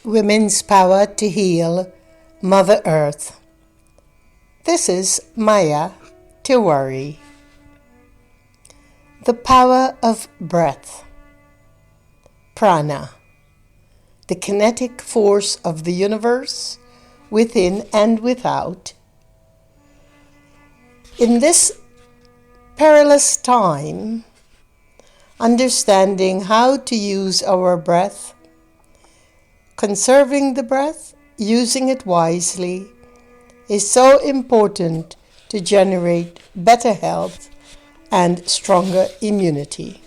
Women's Power to Heal Mother Earth. This is Maya Tiwari. The power of breath. Prana, the kinetic force of the universe, within and without. In this perilous time, understanding how to use our breath, conserving the breath, using it wisely, is so important to generate better health and stronger immunity.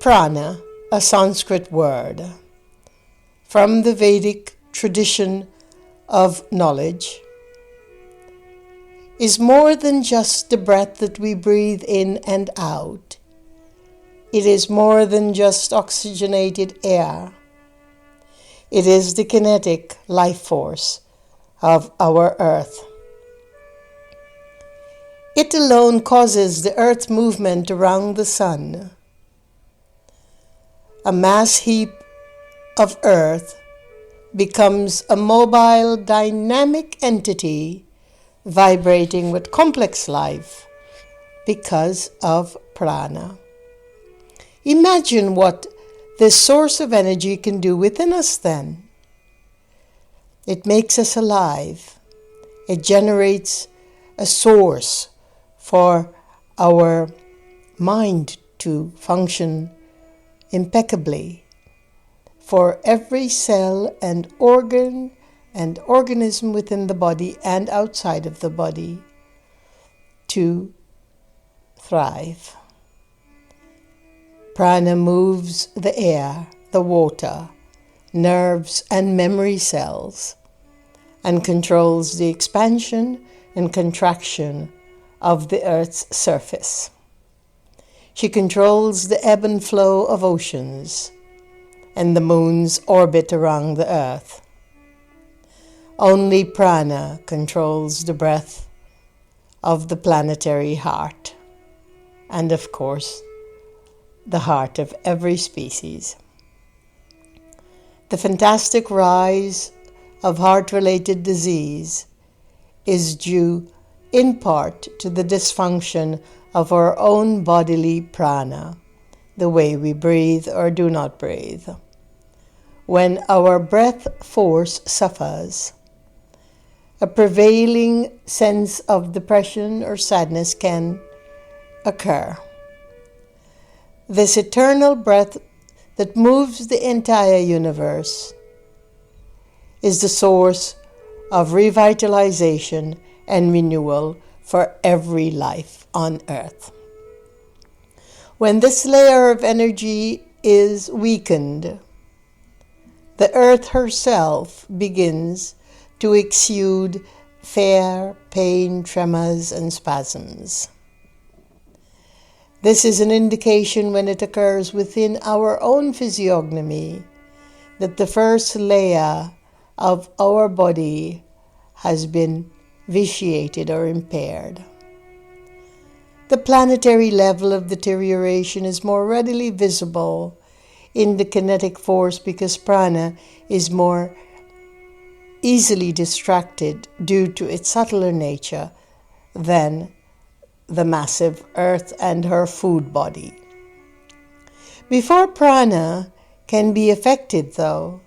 Prana, a Sanskrit word, from the Vedic tradition of knowledge, is more than just the breath that we breathe in and out. It is more than just oxygenated air. It is the kinetic life force of our earth. It alone causes the earth's movement around the sun. A mass heap of earth becomes a mobile, dynamic entity vibrating with complex life because of prana. Imagine what this source of energy can do within us then. It makes us alive. It generates a source for our mind to function impeccably, for every cell and organ and organism within the body and outside of the body to thrive. Prana moves the air, the water, nerves and memory cells, and controls the expansion and contraction of the earth's surface. She controls the ebb and flow of oceans and the moon's orbit around the earth. Only prana controls the breath of the planetary heart, and of course, the heart of every species. The fantastic rise of heart-related disease is due in part to the dysfunction of our own bodily prana, the way we breathe or do not breathe. When our breath force suffers, a prevailing sense of depression or sadness can occur. This eternal breath that moves the entire universe is the source of revitalization and renewal for every life on earth. When this layer of energy is weakened, the earth herself begins to exude fear, pain, tremors, and spasms. This is an indication, when it occurs within our own physiognomy, that the first layer of our body has been vitiated or impaired. The planetary level of deterioration is more readily visible in the kinetic force because prana is more easily distracted due to its subtler nature than the massive earth and her food body. Before prana can be affected, though,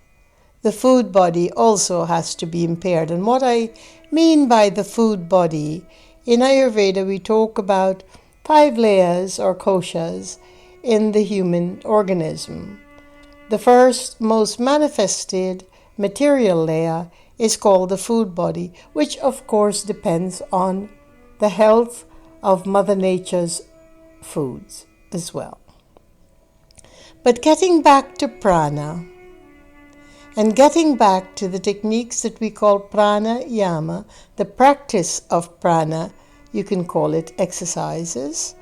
the food body also has to be impaired. And what I mean by the food body, in Ayurveda we talk about 5 layers or koshas in the human organism. The first, most manifested material layer is called the food body, which of course depends on the health of Mother Nature's foods as well. But getting back to prana, and getting back to the techniques that we call pranayama, the practice of prana, you can call it exercises,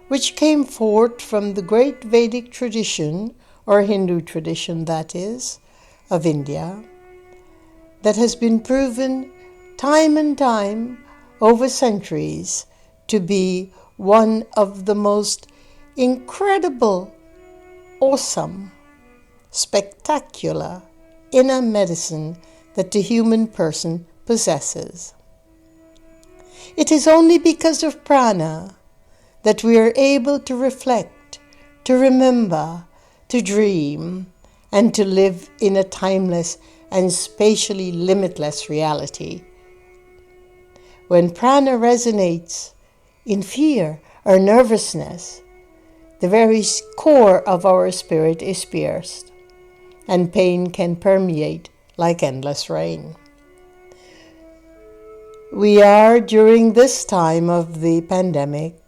which came forth from the great Vedic tradition, or Hindu tradition that is, of India, that has been proven time and time over centuries to be one of the most incredible, awesome spectacular inner medicine that the human person possesses. It is only because of prana that we are able to reflect, to remember, to dream, and to live in a timeless and spatially limitless reality. When prana resonates in fear or nervousness, the very core of our spirit is pierced, and pain can permeate like endless rain. We are, during this time of the pandemic,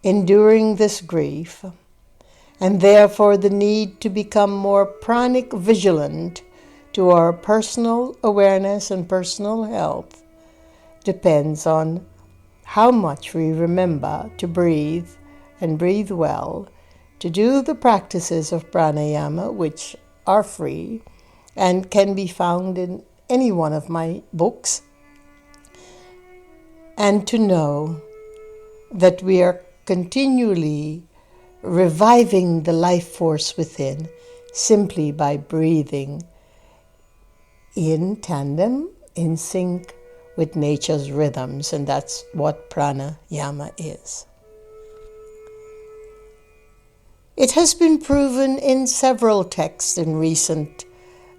enduring this grief, and therefore the need to become more pranic vigilant to our personal awareness and personal health depends on how much we remember to breathe and breathe well, to do the practices of pranayama, which are free and can be found in any one of my books, and to know that we are continually reviving the life force within simply by breathing in tandem, in sync with nature's rhythms, and that's what pranayama is. It has been proven in several texts in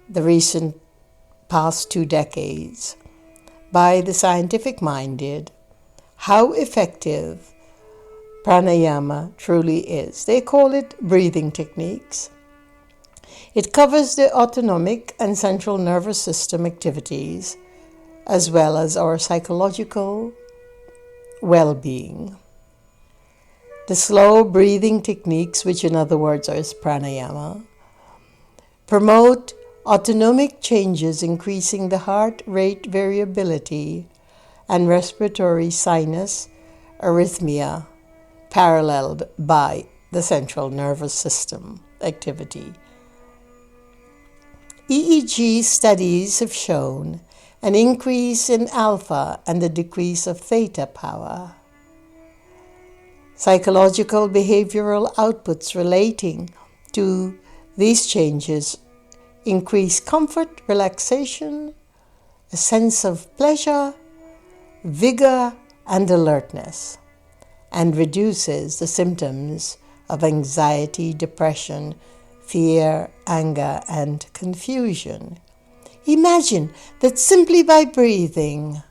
the recent past 2 decades by the scientific-minded how effective pranayama truly is. They call it breathing techniques. It covers the autonomic and central nervous system activities as well as our psychological well-being. The slow breathing techniques, which in other words are pranayama, promote autonomic changes, increasing the heart rate variability and respiratory sinus arrhythmia, paralleled by the central nervous system activity. EEG studies have shown an increase in alpha and a decrease of theta power. Psychological behavioral outputs relating to these changes increase comfort, relaxation, a sense of pleasure, vigor, and alertness, and reduces the symptoms of anxiety, depression, fear, anger, and confusion. Imagine that simply by breathing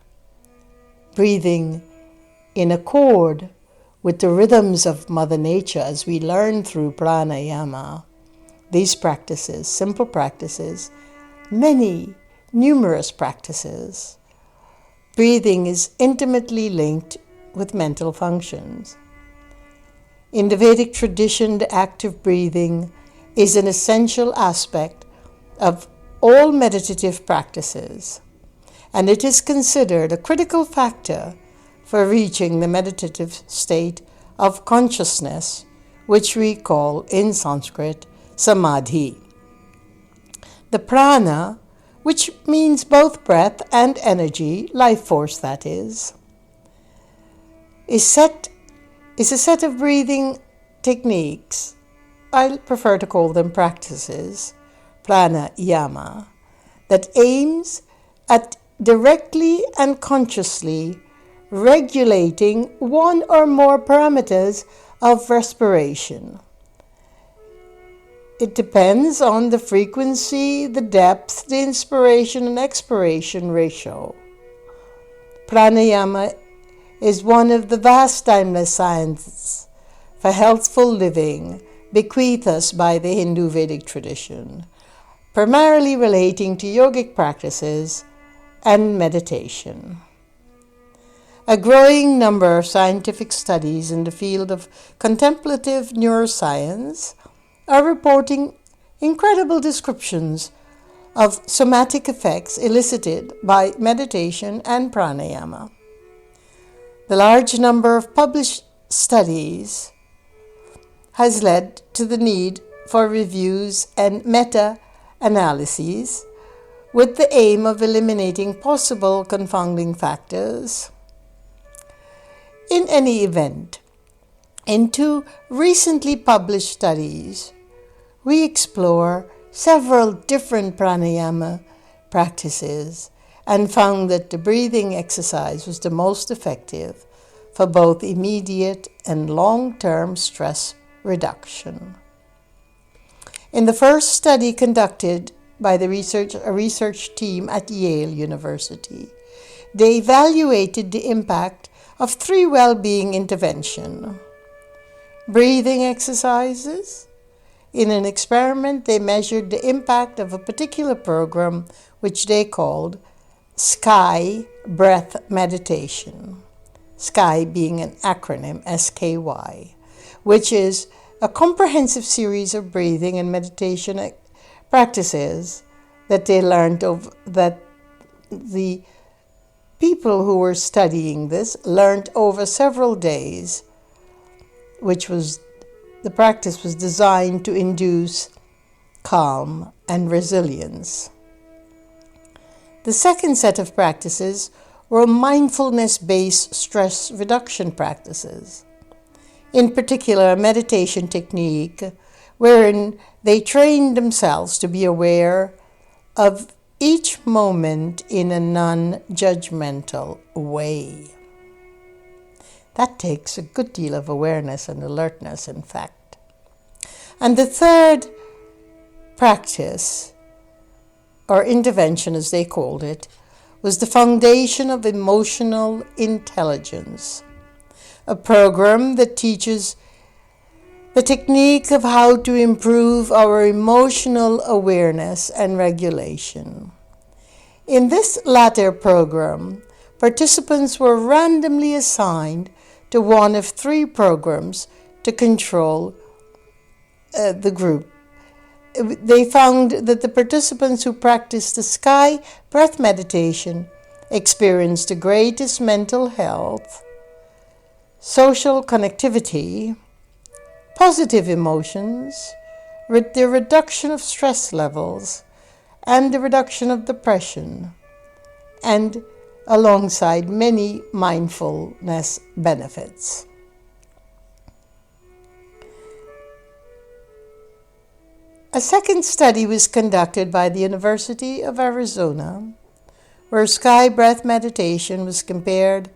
in accord with the rhythms of Mother Nature as we learn through pranayama, these practices, simple practices, many, numerous practices, breathing is intimately linked with mental functions. In the Vedic tradition, the active breathing is an essential aspect of all meditative practices, and it is considered a critical factor for reaching the meditative state of consciousness, which we call in Sanskrit samadhi. The prana, which means both breath and energy, life force that is a set of breathing techniques. I prefer to call them practices, pranayama, that aims at directly and consciously regulating one or more parameters of respiration. It depends on the frequency, the depth, the inspiration and expiration ratio. Pranayama is one of the vast timeless sciences for healthful living bequeathed us by the Hindu Vedic tradition, primarily relating to yogic practices and meditation. A growing number of scientific studies in the field of contemplative neuroscience are reporting incredible descriptions of somatic effects elicited by meditation and pranayama. The large number of published studies has led to the need for reviews and meta-analyses with the aim of eliminating possible confounding factors. In any event, in 2 recently published studies, we explore several different pranayama practices and found that the breathing exercise was the most effective for both immediate and long-term stress reduction. In the first study conducted by a research team at Yale University, they evaluated the impact of 3 well-being interventions. Breathing exercises. In an experiment, they measured the impact of a particular program which they called Sky Breath Meditation. Sky being an acronym, SKY, which is a comprehensive series of breathing and meditation practices that they learned of, that the people who were studying this learned over several days, the practice was designed to induce calm and resilience. The second set of practices were mindfulness-based stress reduction practices. In particular, a meditation technique wherein they trained themselves to be aware of each moment in a non-judgmental way. That takes a good deal of awareness and alertness, in fact. And the third practice, or intervention as they called it, was the foundation of emotional intelligence, a program that teaches the technique of how to improve our emotional awareness and regulation. In this latter program, participants were randomly assigned to one of 3 programs to control the group. They found that the participants who practiced the Sky Breath Meditation experienced the greatest mental health, social connectivity, positive emotions, the reduction of stress levels, and the reduction of depression, and alongside many mindfulness benefits. A second study was conducted by the University of Arizona, where Sky Breath Meditation was compared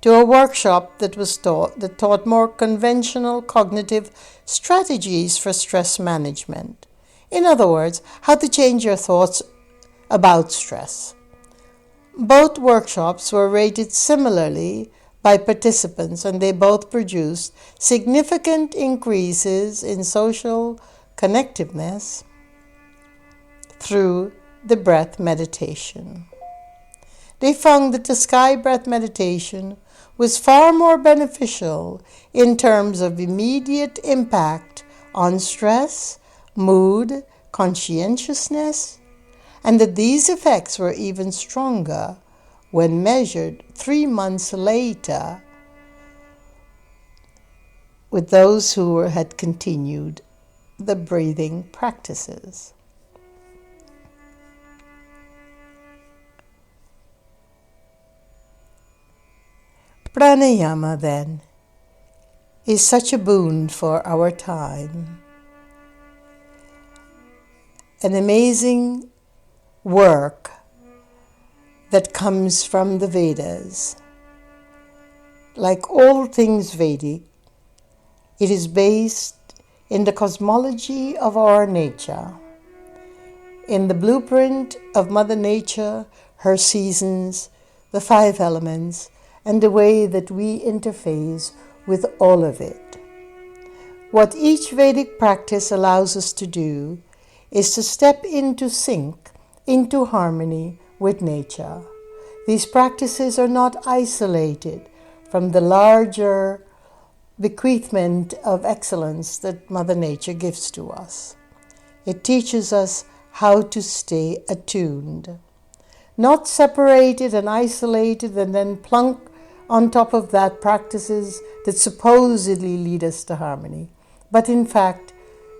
to a workshop that taught more conventional cognitive strategies for stress management. In other words, how to change your thoughts about stress. Both workshops were rated similarly by participants, and they both produced significant increases in social connectiveness through the breath meditation. They found that the Sky Breath Meditation was far more beneficial in terms of immediate impact on stress, mood, conscientiousness, and that these effects were even stronger when measured 3 months later with those who had continued the breathing practices. Pranayama, then, is such a boon for our time. An amazing work that comes from the Vedas. Like all things Vedic, it is based in the cosmology of our nature, in the blueprint of Mother Nature, her seasons, the 5 elements, and the way that we interface with all of it. What each Vedic practice allows us to do is to step into sync, into harmony with nature. These practices are not isolated from the larger bequeathment of excellence that Mother Nature gives to us. It teaches us how to stay attuned, not separated and isolated and then plunk on top of that practices that supposedly lead us to harmony, but in fact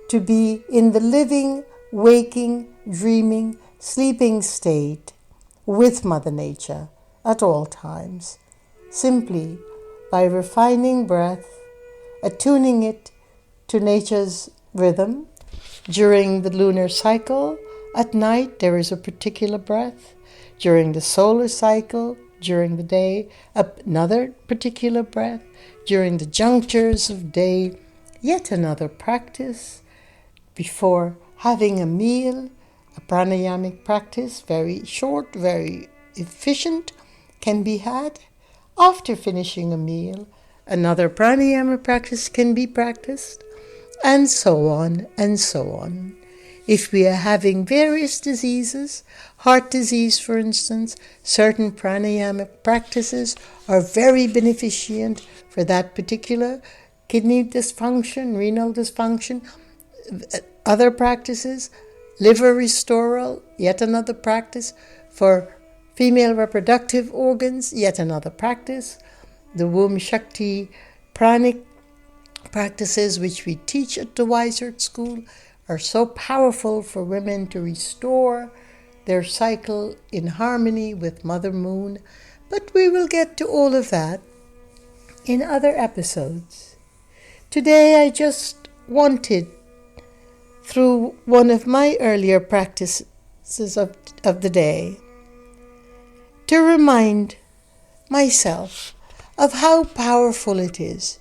to be in the living, waking, dreaming, sleeping state with Mother Nature at all times, simply by refining breath, attuning it to nature's rhythm, During the lunar cycle, at night there is a particular breath. During the solar cycle, during the day, another particular breath. During the junctures of day, yet another practice. Before having a meal, a pranayamic practice, very short, very efficient, can be had. After finishing a meal, another pranayama practice can be practiced, and so on and so on. If we are having various diseases, heart disease for instance, certain pranayamic practices are very beneficent for that particular kidney dysfunction, renal dysfunction. Other practices, liver restoral, yet another practice. For female reproductive organs, yet another practice. The womb Shakti pranic practices which we teach at the Wysert School are so powerful for women to restore their cycle in harmony with Mother Moon. But we will get to all of that in other episodes. Today I just wanted, through one of my earlier practices of the day, to remind myself of how powerful it is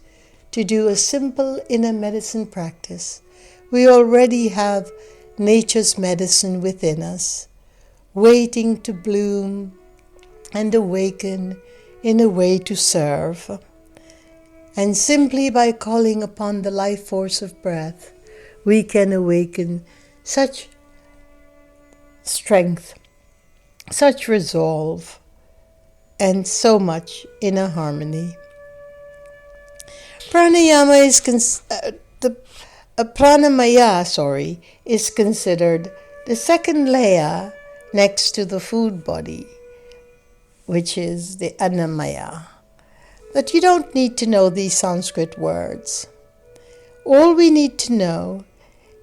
to do a simple inner medicine practice. We already have nature's medicine within us, waiting to bloom and awaken in a way to serve. And simply by calling upon the life force of breath, we can awaken such strength, such resolve, and so much inner harmony. Pranayama is pranamaya is considered the second layer next to the food body, which is the annamaya. But you don't need to know these Sanskrit words. All we need to know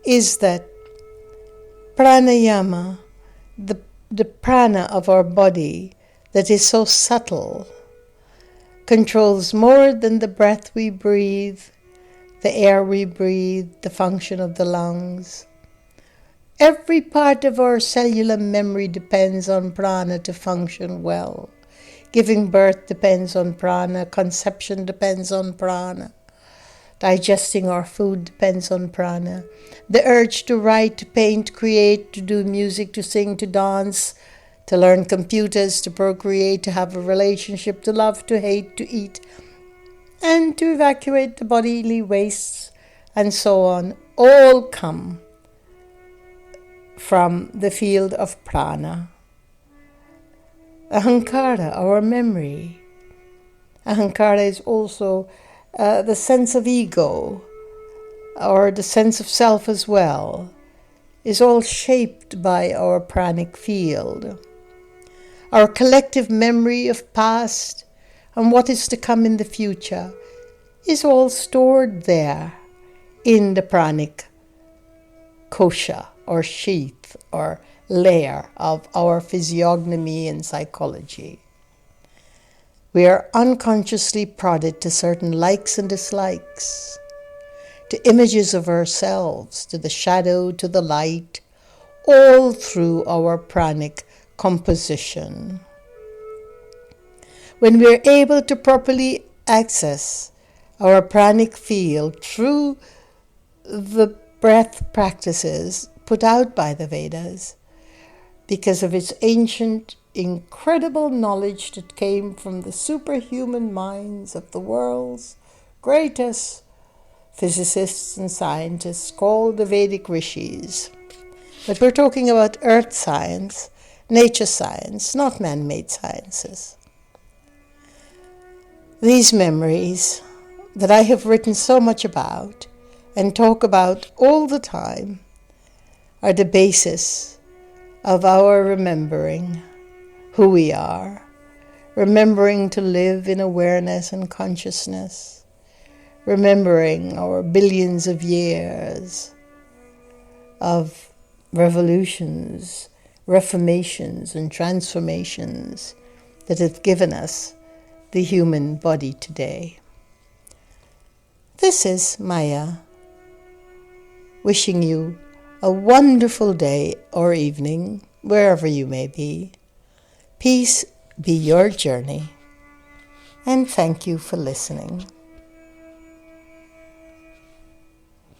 is that pranayama, the prana of our body that is so subtle, controls more than the breath we breathe, the air we breathe, the function of the lungs. Every part of our cellular memory depends on prana to function well. Giving birth depends on prana, conception depends on prana. Digesting our food depends on prana. The urge to write, to paint, create, to do music, to sing, to dance, to learn computers, to procreate, to have a relationship, to love, to hate, to eat, and to evacuate the bodily wastes, and so on, all come from the field of prana. Ahankara, our memory. Ahankara is also the sense of ego, or the sense of self as well, is all shaped by our pranic field. Our collective memory of past and what is to come in the future is all stored there in the pranic kosha, or sheath, or layer of our physiognomy and psychology. We are unconsciously prodded to certain likes and dislikes, to images of ourselves, to the shadow, to the light, all through our pranic composition. When we are able to properly access our pranic field through the breath practices put out by the Vedas, because of its ancient, incredible knowledge that came from the superhuman minds of the world's greatest physicists and scientists, called the Vedic rishis. But we're talking about earth science, nature science, not man-made sciences. These memories that I have written so much about and talk about all the time are the basis of our remembering who we are, remembering to live in awareness and consciousness, remembering our billions of years of revolutions, reformations, and transformations that have given us the human body today. This is Maya, wishing you a wonderful day or evening, wherever you may be. Peace be your journey. And thank you for listening.